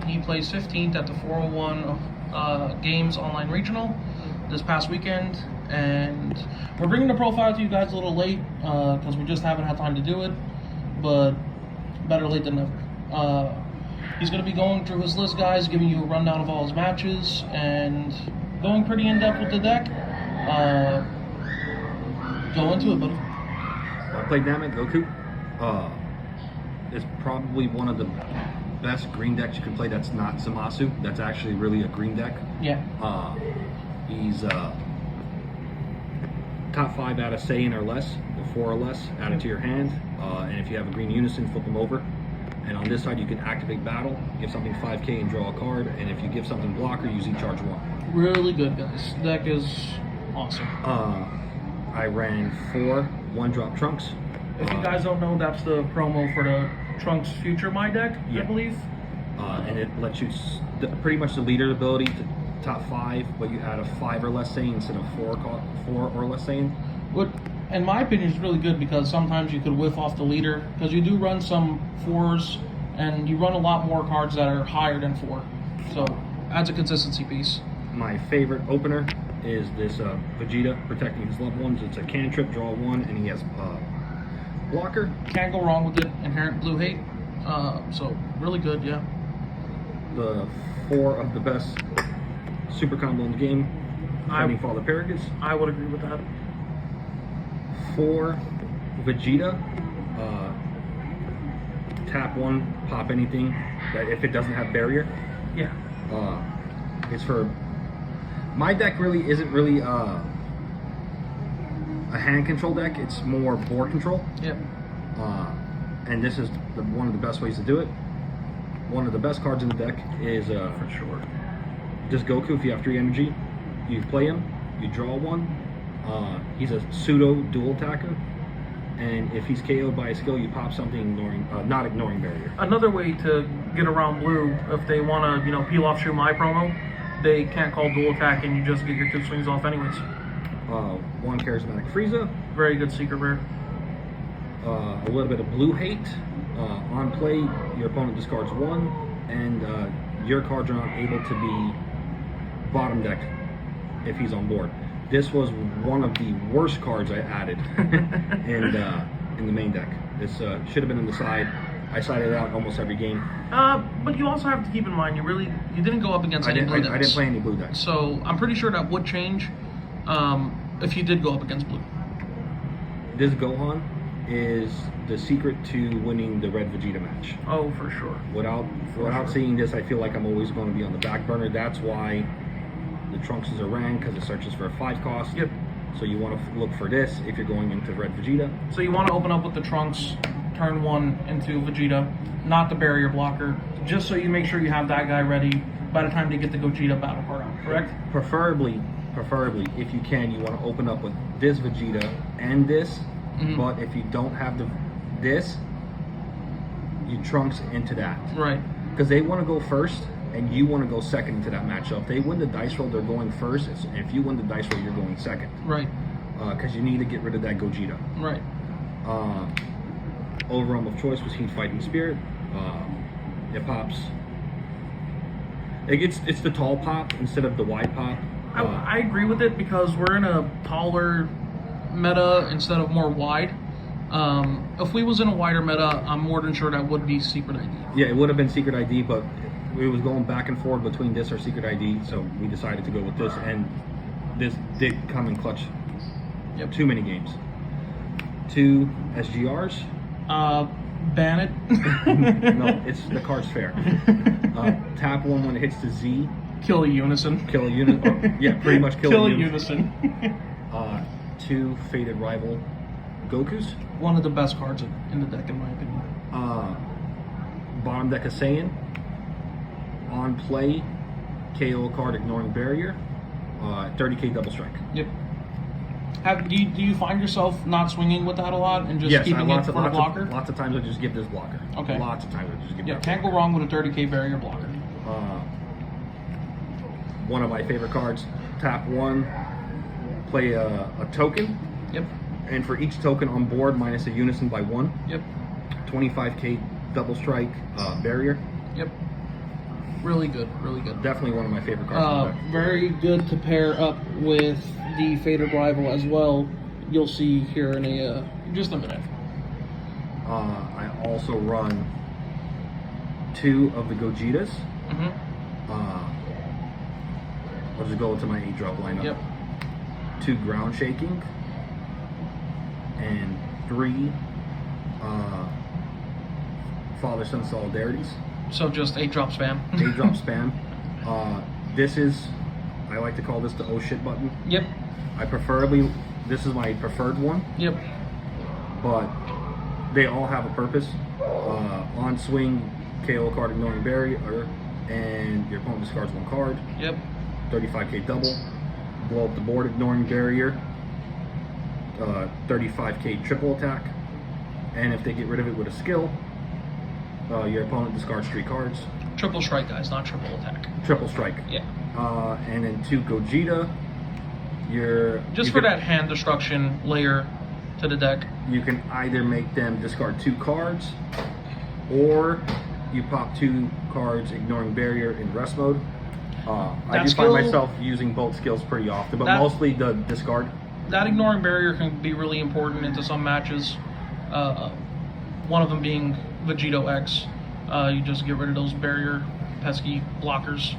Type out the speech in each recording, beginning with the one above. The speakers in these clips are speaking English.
He placed 15th at the 401 Games Online Regional this past weekend, and we're bringing the profile to you guys a little late because we just haven't had time to do it, but better late than never. He's going to be going through his list, guys, giving you a rundown of all his matches, and going pretty in-depth with the deck. Go into it, buddy. I played Nameku. It's probably one of the best green decks you can play that's not Zamasu. That's actually really a green deck. Yeah. He's top 5 out of Saiyan or less, or 4 or less, add it to your hand. And if you have a green unison, flip them over. And on this side, you can activate battle, give something 5k and draw a card. And if you give something blocker, use E-Charge 1. Really good, guys. Deck is awesome. I ran 4 1-drop Trunks. If you guys don't know, that's the promo for the Trunks Future My deck, Yeah. I believe. And it lets you pretty much the leader ability to top 5, but you add a 5 or less Saiyan instead of 4 or less Saiyan. What, in my opinion, is really good because sometimes you could whiff off the leader because you do run some 4s and you run a lot more cards that are higher than 4. So adds a consistency piece. My favorite opener is this Vegeta protecting his loved ones. It's a cantrip, draw 1, and he has blocker. Can't go wrong with it. Inherent blue hate. So really good, yeah. The 4 of the best super combo in the game. Finding Father Paragus. I would agree with that. 4 Vegeta. Tap 1, pop anything that if it doesn't have barrier. Yeah. It's for my deck. Really isn't really a hand control deck. It's more board control. Yep. And this is one of the best ways to do it. One of the best cards in the deck is For sure. just Goku. If you have 3 energy, you play him, you draw 1. He's a pseudo dual attacker, and if he's KO'd by a skill, you pop something not ignoring barrier. Another way to get around blue, if they want to, peel off Shumai promo, they can't call dual attack and you just get your 2 swings off anyways. 1 charismatic Frieza. Very good secret rare. A little bit of blue hate. On play, your opponent discards 1, and your cards are not able to be bottom deck if he's on board. This was one of the worst cards I added in the main deck. This should have been on the side. I sided it out almost every game. But you also have to keep in mind, you didn't go up against any blue decks. I didn't play any blue decks. So I'm pretty sure that would change if you did go up against blue. This Gohan is the secret to winning the Red Vegeta match. Oh, for sure. Without seeing this, I feel like I'm always going to be on the back burner. That's why the Trunks are ran, because it searches for a 5 cost. Yep. So you want to look for this if you're going into Red Vegeta. So you want to open up with the Trunks, turn 1 into Vegeta, not the barrier blocker, just so you make sure you have that guy ready by the time they get the Gogeta battle card out, correct? Preferably, if you can, you want to open up with this Vegeta and this. Mm-hmm. But if you don't have this, you Trunks into that. Right. Because they want to go first, and you want to go second into that matchup. If they win the dice roll, they're going first. And if you win the dice roll, you're going second. Right. Because you need to get rid of that Gogeta. Right. Overwhelm of choice was Heat Fighting Spirit. It pops. It's the tall pop instead of the wide pop. I agree with it because we're in a taller meta instead of more wide. If we was in a wider meta, I'm more than sure that would be Secret ID. Yeah, it would have been Secret ID, but it was going back and forth between this or Secret ID, so we decided to go with this, and this did come in clutch. Yep. Too many games. 2 SGRs. Ban it. No, it's the card's fair. Tap 1 when it hits the Z. Kill a Unison. Kill a unit. Yeah, pretty much kill a Unison. 2 Faded Rival Gokus. One of the best cards in the deck, in my opinion. Bottom deck of Saiyan. On play, KO a card ignoring barrier. 30k double strike. Yep. Do you find yourself not swinging with that a lot and just keeping it for the blocker? Lots of times I just give this blocker. Okay. Lots of times I just give that can't go wrong with a 30k barrier blocker. One of my favorite cards, tap 1, play a token. Yep. And for each token on board, minus a unison by 1. Yep. 25k double strike barrier. Yep. Really good, really good. Definitely one of my favorite cards. In the deck. Very good to pair up with the Fated Rival as well. You'll see here in just a minute. I also run 2 of the Gojitas. I'll just go into my 8-drop lineup. Yep. 2 ground shaking and 3 father-son solidarities. So just 8-drop spam. 8-drop spam. This is, I like to call this the oh shit button. Yep. This is my preferred one. Yep. But they all have a purpose. On swing, KO a card ignoring barrier, and your opponent discards 1 card. Yep. 35k double. Blow up the board ignoring barrier. 35k triple attack. And if they get rid of it with a skill, your opponent discards 3 cards. Triple strike, guys, not triple attack. Triple strike. Yeah. And then 2 Gogeta. That hand destruction layer to the deck. You can either make them discard 2 cards, or you pop 2 cards ignoring barrier in rest mode. I do find myself using both skills pretty often, but mostly the discard. That ignoring barrier can be really important into some matches. One of them being Vegito X. You just get rid of those barrier pesky blockers.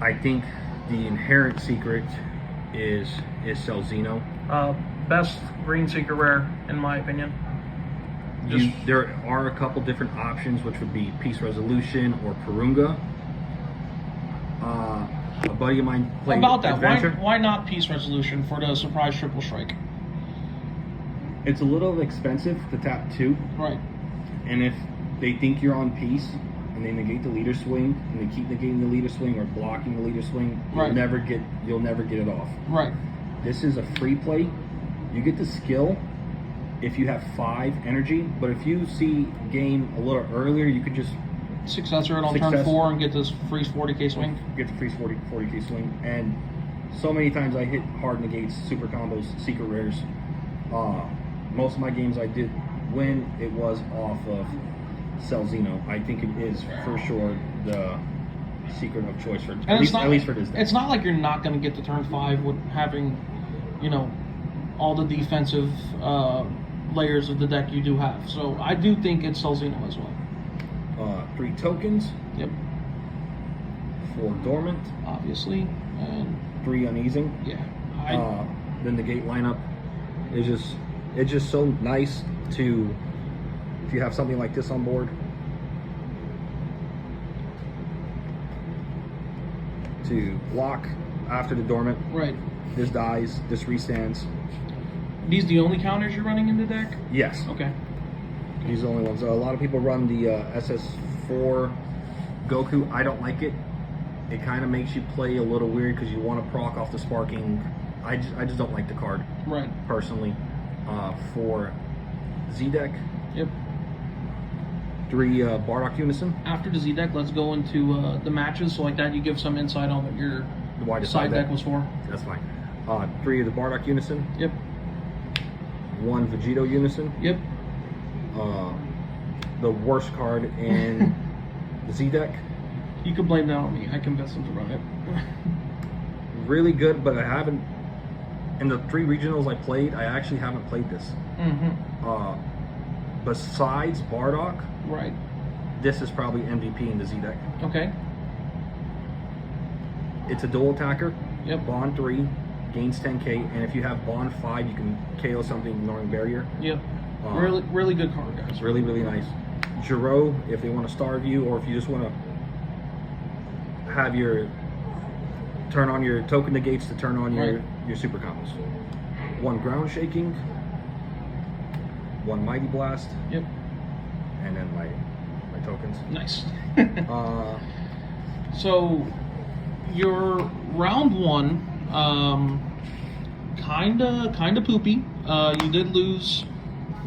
I think the inherent secret is Celzino. Best green secret rare in my opinion. There are a couple different options, which would be Peace Resolution or Purunga. A buddy of mine played Adventure. Why not Peace Resolution for the surprise triple strike? It's a little expensive to tap 2. Right. And if they think you're on Peace and they negate the leader swing and they keep negating the leader swing or blocking the leader swing, you'll never get it off. Right. This is a free play. You get the skill if you have 5 energy, but if you see game a little earlier, you could just successor it on turn 4 and get this freeze 40k swing. Get the freeze 40k swing. And so many times I hit hard negates, super combos, secret rares. Most of my games I did win, it was off of Celzino. I think it is for sure the secret of choice for at least for this deck. It's not like you're not going to get to turn 5 with having, all the defensive layers of the deck you do have. So I do think it's Celzino as well. 3 tokens. Yep. 4 dormant. Obviously. And 3 uneasing. Yeah. Then the gate lineup is just so nice to, if you have something like this on board, to block after the dormant. Right. This dies, this restands. These the only counters you're running in the deck? Yes. Okay. These are the only ones. A lot of people run the SS4 Goku. I don't like it. It kind of makes you play a little weird because you want to proc off the sparking. I just don't like the card. Right. Personally. For Z deck. Yep. 3 Bardock Unison. After the Z deck, let's go into the matches. So like that, you give some insight on what your side deck was for. That's fine. 3 of the Bardock Unison. Yep. 1 Vegito Unison. Yep. The worst card in the Z deck. You can blame that on me. I convinced him to run it. Really good, but I haven't. In the 3 regionals I played, I actually haven't played this. Besides Bardock, right? This is probably MVP in the Z deck. Okay. It's a dual attacker. Yep. Bond 3, gains 10k, and if you have Bond 5, you can KO something ignoring barrier. Yep. Really good card, guys. Really nice. Giro, if they want to starve you, or if you just want to have your turn on your token negates to turn on your super combos. 1 ground shaking, 1 mighty blast. Yep. And then my tokens. Nice. So your round 1, kinda poopy. You did lose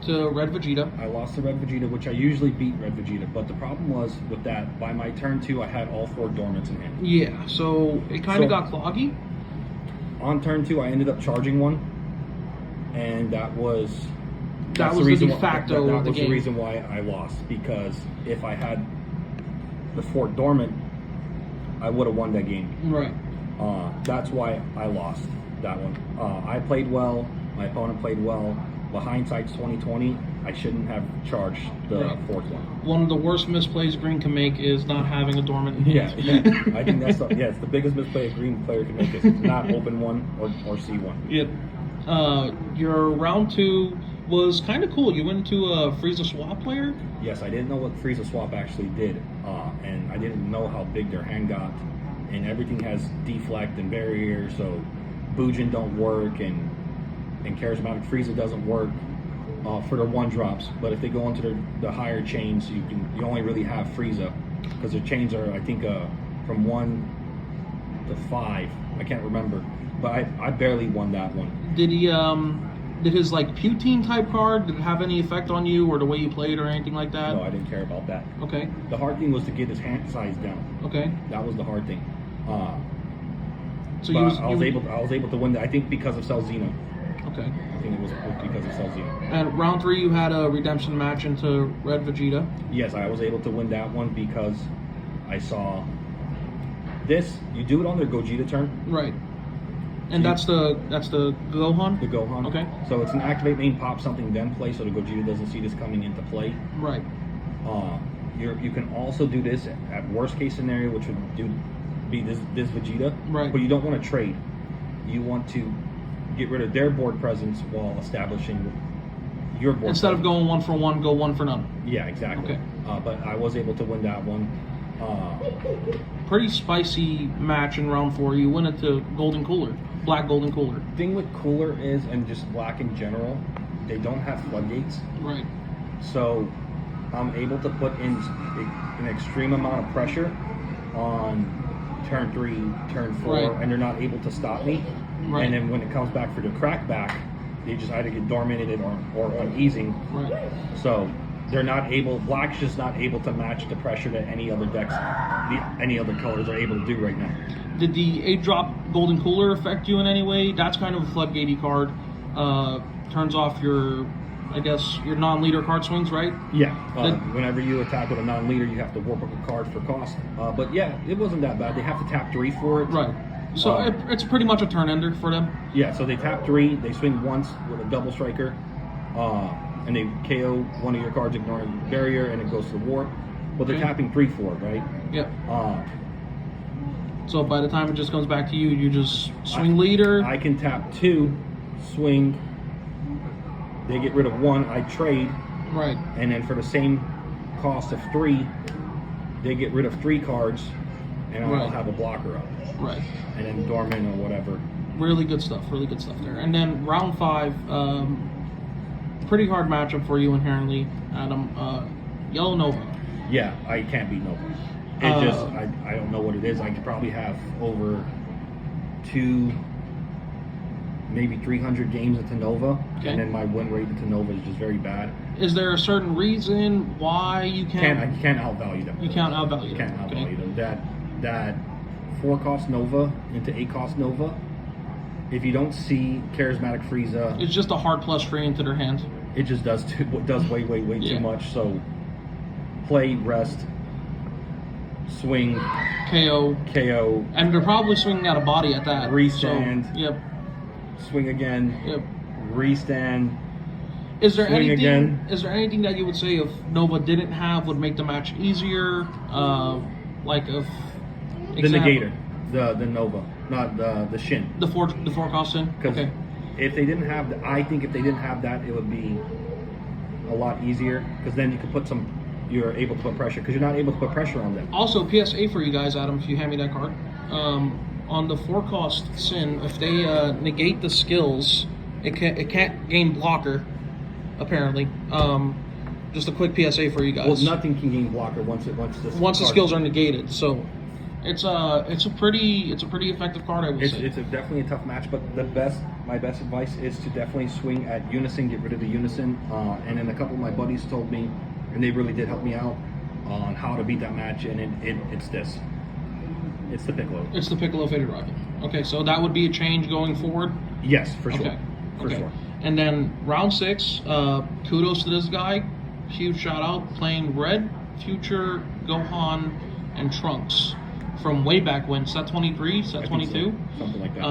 to Red Vegeta. I lost to Red Vegeta, which I usually beat Red Vegeta, but the problem was with that, by my turn 2, I had all 4 dormants in hand. Yeah, so it kind of got cloggy. On turn 2, I ended up charging 1, and that was the de facto that was the reason why I lost, because if I had the 4 dormant, I would have won that game. Right. That's why I lost that one. I played well. My opponent played well. But hindsight's 2020. I shouldn't have charged the fourth one. One of the worst misplays Green can make is not having a dormant. Yeah, I think that's it's the biggest misplay a Green player can make is not open one or see one. Yep. Your round 2 was kind of cool. You went into a Frieza swap player. Yes, I didn't know what Frieza swap actually did, and I didn't know how big their hand got. And everything has deflect and barrier, so Bujin don't work, and charismatic Frieza doesn't work for their 1-drops. But if they go into the higher chains, you only really have Frieza, because their chains are, I think, from 1 to 5. I can't remember, but I barely won that one. Did he did his like Putine type card, did it have any effect on you or the way you played or anything like that? No, I didn't care about that. Okay. The hard thing was to get his hand size down. Okay. That was the hard thing. So I was able to win that, I think, because of Celzino. Okay. I think it was because of Celzino. And round 3, you had a redemption match into Red Vegeta. Yes, I was able to win that one because I saw this. You do it on their Gogeta turn. Right. And that's the Gohan? The Gohan. Okay. So it's an activate main, pop something, then play, so the Gogeta doesn't see this coming into play. Right. You can also do this at worst case scenario, which would be this Vegeta. Right. But you don't want to trade. You want to get rid of their board presence while establishing your board. Instead presence. of going 1 for 1, go 1 for none. Yeah, exactly. Okay. But I was able to win that one. Pretty spicy match in round 4. You went into Golden Cooler, Black Golden Cooler. Thing with Cooler is, and just Black in general, they don't have floodgates. Right. So I'm able to put in an extreme amount of pressure on turn 3, turn 4, Right. and they're not able to stop me. Right. And then when it comes back for the crackback, they just either get dormanted or uneasing. Right. So they're not able. Black's just not able to match the pressure that any other decks, any other colors are able to do right now. Did the 8-drop Golden Cooler affect you in any way? That's kind of a floodgatey card. Turns off your, I guess, your non-leader card swings, right? Yeah. Whenever you attack with a non-leader, you have to warp up a card for cost. But yeah, it wasn't that bad. They have to tap 3 for it. Right. So it's pretty much a turn ender for them. Yeah. So they tap 3. They swing once with a double striker, and they KO one of your cards, ignoring barrier, and it goes to the warp. But they're tapping 3 for it, right? Yep. So by the time it just comes back to you, you just swing leader. I can tap 2, swing. They get rid of 1. I trade. Right. And then for the same cost of 3, they get rid of 3 cards, and I'll have a blocker up. Right. And then dormant or whatever. Really good stuff there. And then round 5, pretty hard matchup for you inherently, Adam. Yellow Nova. Yeah, I can't beat Nova. It I don't know what it is. I could probably have over 2, maybe 300 games into Nova, Okay. and then my win rate into Nova is just very bad. Is there a certain reason why you can't? I can't outvalue them. You can't outvalue them. Can't outvalue them. That 4-cost Nova into 8-cost Nova. If you don't see charismatic Frieza, It's just a hard plus free into their hand. it just does way too much. So play, rest, swing, KO. KO, And they're probably swinging out of body at that. Restand. So, yep. swing again, Yep. restand. Is there Swing anything? again. Is there anything that you would say if Nova didn't have would make the match easier? Like if The negator, the Nova, not the Shin. the four cost in. Because Okay. if they didn't have, I think if they didn't have that, it would be a lot easier. Because then you could put you're able to put pressure. Because you're not able to put pressure on them. Also, PSA for you guys, Adam, if you hand me that card. On the 4-cost Sin, if they negate the skills, it can't gain blocker. Apparently, just a quick PSA for you guys. Well, nothing can gain blocker once the skills are negated. So it's a pretty effective card, I would say. It's definitely a tough match, but my best advice is to definitely swing at Unison, get rid of the Unison, and then a couple of my buddies told me, and they really did help me out on how to beat that match, and it's this. It's the Piccolo. It's the Piccolo Faded Rocket. Okay, so that would be a change going forward? Yes, for sure. Okay. For sure. And then round 6, kudos to this guy. Huge shout out. Playing Red, Future, Gohan, and Trunks. from way back when, set 23, set 22. So. Something like that.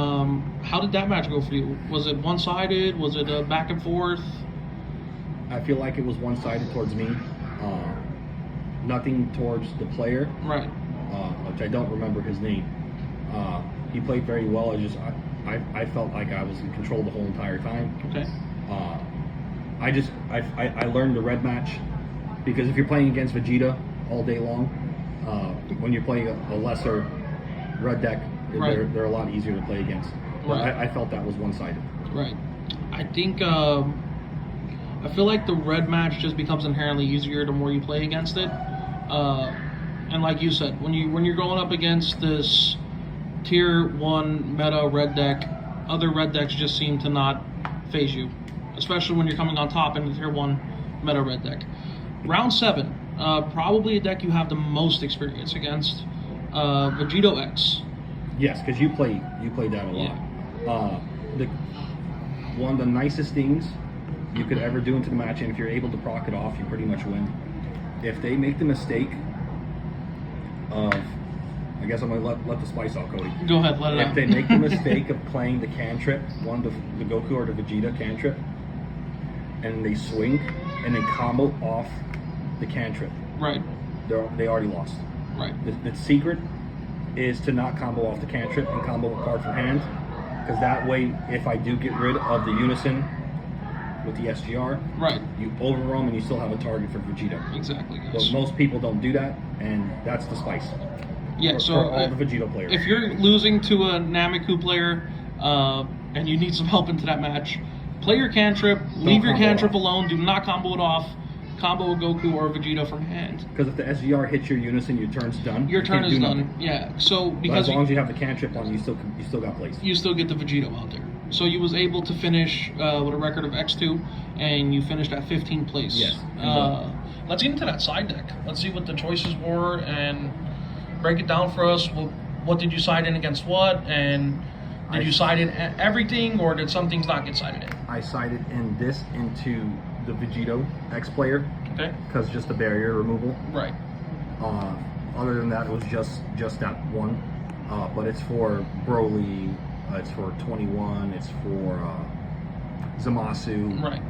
How did that match go for you? Was it one-sided? Was it a back and forth? I feel like it was one-sided towards me. Nothing towards the player. Right. Which I don't remember his name. He played very well. I felt like I was in control the whole entire time. Okay. I learned the red match because if you're playing against Vegeta all day long, when you're playing a lesser red deck, right. they're a lot easier to play against. But right. I felt that was one-sided. Right. I think I feel like the red match just becomes inherently easier the more you play against it. And like you said, when you're going up against this tier 1 meta red deck, other red decks just seem to not phase you, especially when you're coming on top in the tier 1 meta red deck. Round 7, probably a deck you have the most experience against, Vegito X. Yes, because you play that a lot. Yeah. One of the nicest things you could ever do into the match, and if you're able to proc it off, you pretty much win. If they make the mistake of, I guess I'm gonna let the spice out, Cody. Go ahead, let it out. If they make the mistake of playing the cantrip, the Goku or the Vegeta cantrip, and they swing and then combo off the cantrip, right? They already lost. Right. The secret is to not combo off the cantrip and combo a card from hand, because that way, if I do get rid of the unison with the SGR, right, you overwhelm and you still have a target for Vegeta. Exactly. Yes. But most people don't do that, and that's the spice. Yeah. For all the Vegeta players. If you're losing to a Nameku player and you need some help into that match, play your cantrip. Leave your cantrip alone. Do not combo it off. Combo a Goku or a Vegeta from hand. Because if the SGR hits your unison, your turn's done. Your turn is done. Yeah. So because as long as you have the cantrip on, you still got place. You still get the Vegito out there. So you was able to finish with a record of X2, and you finished at 15th place. Yes. Let's get into that side deck. Let's see what the choices were and break it down for us. What did you side in against what, and did you side in everything, or did some things not get sided in? I sided in this into the Vegito X player. Okay. Because just the barrier removal. Right. Other than that, it was just that one. But it's for Broly. It's for 21. It's for Zamasu. Right.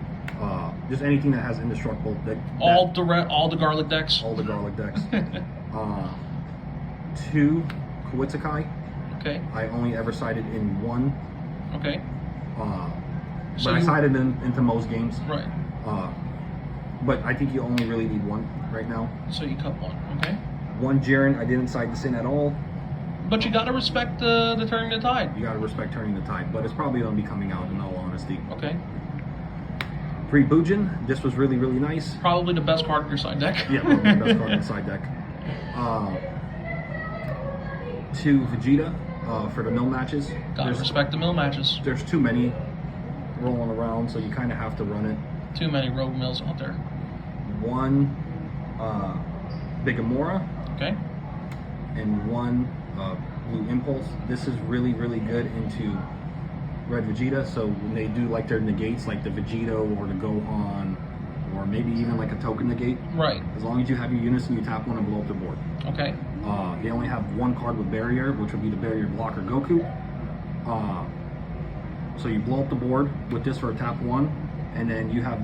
Just anything that has indestructible. All the garlic decks. All the garlic decks. 2 Kawitsukai. Okay. I only ever sided in 1. Okay. But I sided into most games. Right. But I think you only really need 1 right now. So you cut 1. Okay. 1 Jiren, I didn't side this in at all. But you gotta respect the turning the tide. You gotta respect turning the tide, but it's probably gonna be coming out in all honesty. Okay. 3 Bujin, this was really, really nice. Probably the best card in your side deck. Yeah, probably the best card in the side deck. 2 Vegeta for the mill matches. Gotta respect the mill matches. There's too many rolling around, so you kind of have to run it. Too many rogue mills out there. 1 Bigamora. Okay. And 1 Blue Impulse. This is really, really good into Red Vegeta, so when they do like their negates, like the Vegito or the Gohan, or maybe even like a token negate. Right. As long as you have your unison, you tap 1 and blow up the board. Okay. They only have 1 card with barrier, which would be the barrier blocker Goku. So you blow up the board with this for a tap 1, and then you have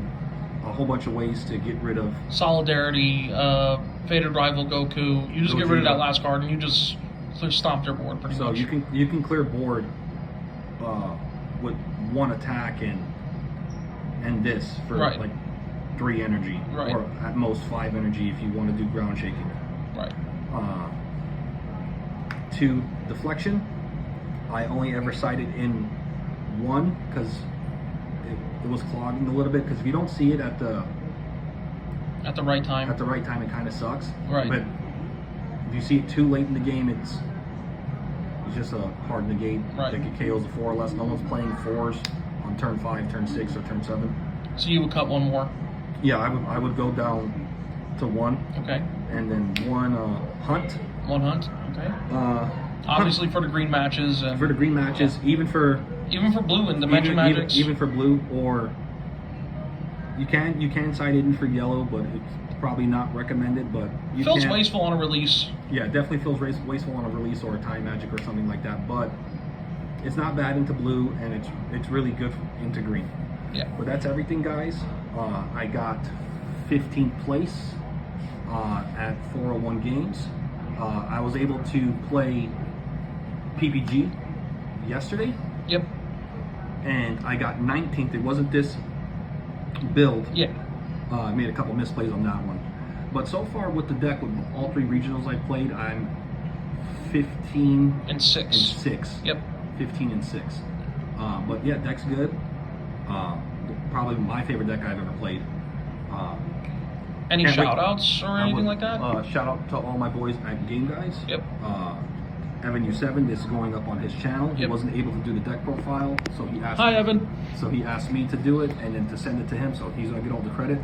a whole bunch of ways to get rid of Solidarity, Faded Rival Goku. You just get rid of that last card and you just stomp their board pretty much. So you can clear board with 1 attack and this for like 3 energy, or at most 5 energy if you want to do ground shaking. Right. 2 Deflection. I only ever sided in 1 because it was clogging a little bit, because if you don't see it at the right time, it kind of sucks. Right. But if you see it too late in the game, it's just a hard negate. Right. Like it KOs the 4 or less. No one's playing 4s on turn 5, turn 6, or turn 7. So you would cut 1 more. Yeah, I would go down to 1. Okay. And then 1 Hunt. 1 Hunt. Okay. Obviously for the green matches. For the green matches, yeah. even for blue and Dimension Magics. Even for blue, or you can side in for yellow, but probably not recommended, but you Feels can. wasteful on a release. Yeah, it definitely feels wasteful on a release or a time magic or something like that. But it's not bad into blue, and it's really good into green. Yeah. But that's everything, guys. I got 15th place at 401 Games. I was able to play PPG yesterday, Yep. and I got 19th. It wasn't this build. Yeah. I made a couple misplays on that one. But so far with the deck, with all 3 regionals I played, I'm 15 And 6. and 6. Yep. 15 and 6. But yeah, deck's good. Probably my favorite deck I've ever played. Any Can't wait. shout outs or anything like that? Shout out to all my boys at Game Guys. Yep. Evan U7, this is going up on his channel. He Yep. wasn't able to do the deck profile, so he asked Hi, me, Evan. So he asked me to do it and then to send it to him, so he's gonna get all the credit.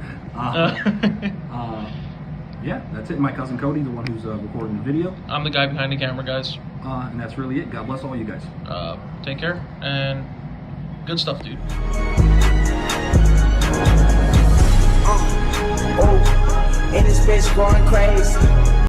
Yeah, that's it. My cousin Cody, the one who's recording the video. I'm the guy behind the camera, guys. And that's really it. God bless all you guys. Take care, and good stuff, dude. And this bitch going crazy.